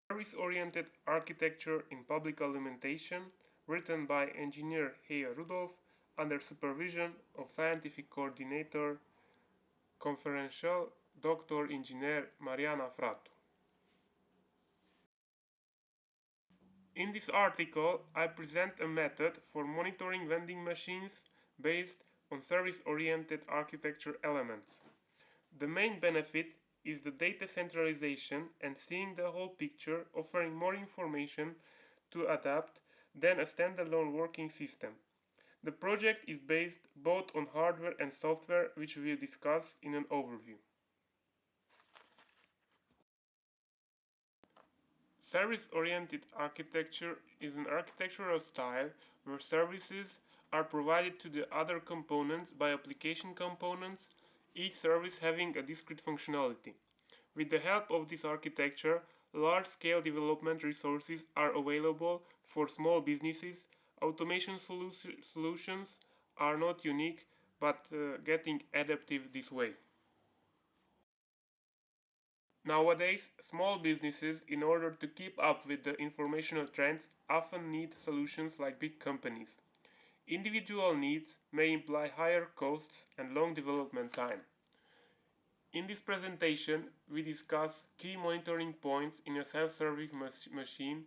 Service-oriented architecture in public alimentation, written by engineer Hejja Rudollf under supervision of scientific coordinator conferential Dr. Engineer Mariana Fratu. In this article, I present a method for monitoring vending machines based on service-oriented architecture elements. The main benefit is the data centralization and seeing the whole picture, offering more information to adapt than a standalone working system. The project is based both on hardware and software, which we will discuss in an overview. Service-oriented architecture is an architectural style where services are provided to the other components by application components, each service having a discrete functionality. With the help of this architecture, large-scale development resources are available for small businesses. Automation solutions are not unique, but getting adaptive this way. Nowadays, small businesses, in order to keep up with the informational trends, often need solutions like big companies. Individual needs may imply higher costs and long development time. In this presentation, we discuss key monitoring points in a self-serving machine,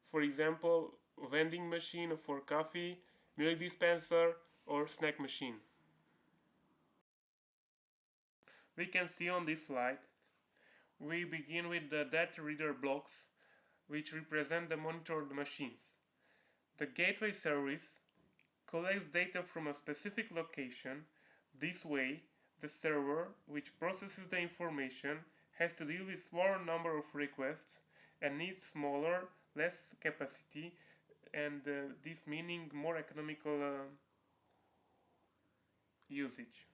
for example, vending machine for coffee, milk dispenser, or snack machine. We can see on this slide, we begin with the data reader blocks, which represent the monitored machines. The gateway service collects data from a specific location. This way, the server, which processes the information, has to deal with smaller number of requests and needs smaller, less capacity, and this meaning more economical usage.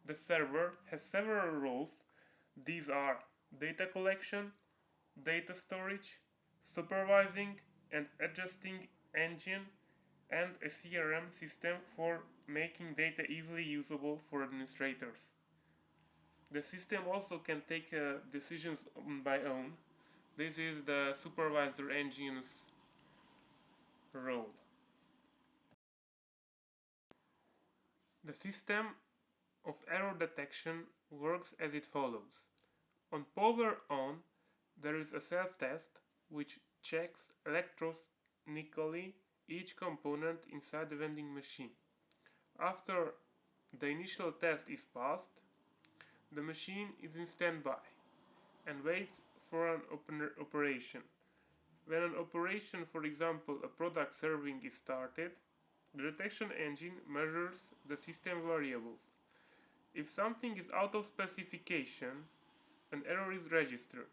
The server has several roles. These are data collection, data storage, supervising and adjusting engine, and a CRM system for making data easily usable for administrators. The system also can take decisions by own. This is the supervisor engine's role. The system of error detection works as it follows. On power on, there is a self-test which checks electronically each component inside the vending machine. After the initial test is passed, the machine is in standby and waits for an operation. When an operation, for example a product serving, is started, the detection engine measures the system variables. If something is out of specification, an error is registered.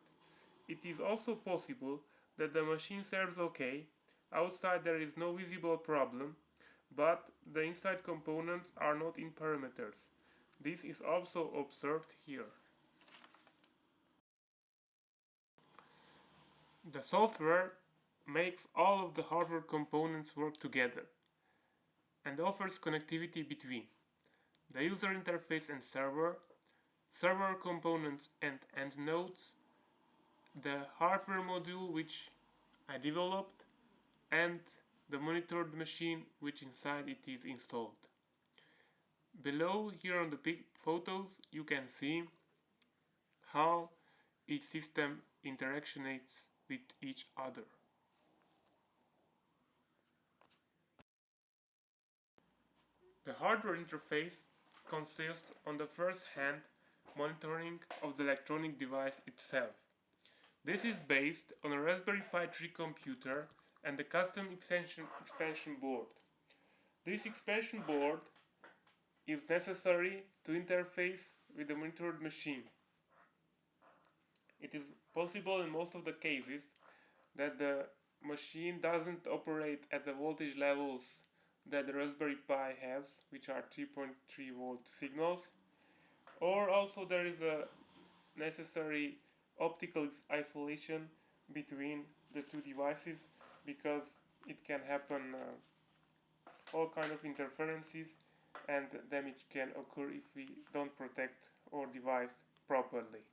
It is also possible that the machine serves okay, outside there is no visible problem, but the inside components are not in parameters. This is also observed here. The software makes all of the hardware components work together and offers connectivity between the user interface and server components and end nodes, the hardware module which I developed, and the monitored machine which inside it is installed. Below here on the photos you can see how each system interactionates with each other. The hardware interface consists on the first hand monitoring of the electronic device itself. This is based on a Raspberry Pi 3 computer and a custom expansion board. This expansion board is necessary to interface with the monitored machine. It is possible in most of the cases that the machine doesn't operate at the voltage levels that the Raspberry Pi has, which are 3.3 volt signals, or also there is a necessary optical isolation between the two devices, because it can happen all kind of interferences and damage can occur if we don't protect our device properly.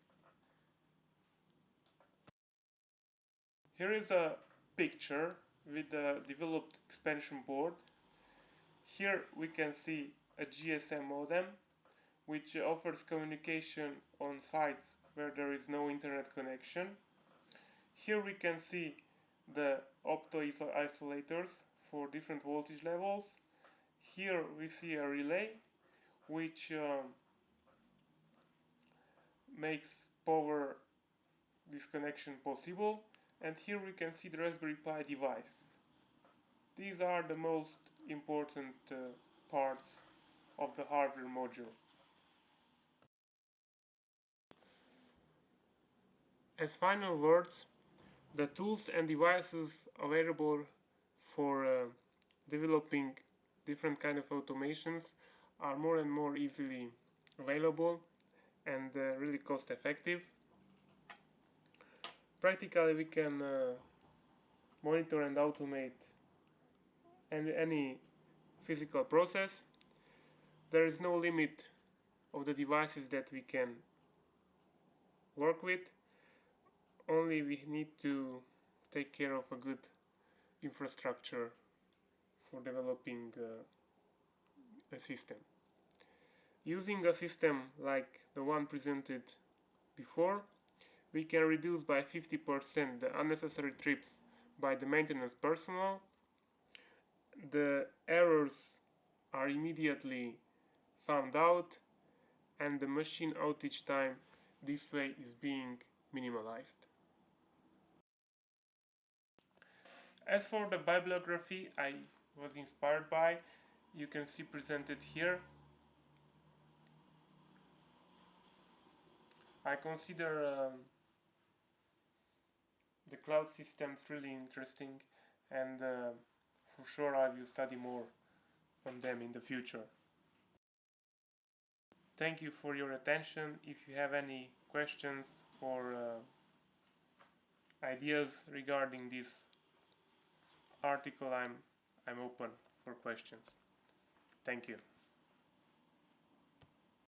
Here is a picture with a developed expansion board. Here we can see a GSM modem which offers communication on sites where there is no internet connection. Here we can see the opto-isolators for different voltage levels. Here we see a relay which makes power disconnection possible, and here we can see the Raspberry Pi device. These are the most important parts of the hardware module. As final words, the tools and devices available for developing different kind of automations are more and more easily available and really cost effective. Practically we can monitor and automate any physical process. There is no limit of the devices that we can work with. Only we need to take care of a good infrastructure for developing a system. Using a system like the one presented before, we can reduce by 50% the unnecessary trips by the maintenance personnel. The errors are immediately found out, and the machine outage time this way is being minimalized. As for the bibliography I was inspired by, you can see presented here. I consider the cloud systems really interesting, and for sure I will study more on them in the future. Thank you for your attention. If you have any questions or ideas regarding this article, I'm open for questions. Thank you.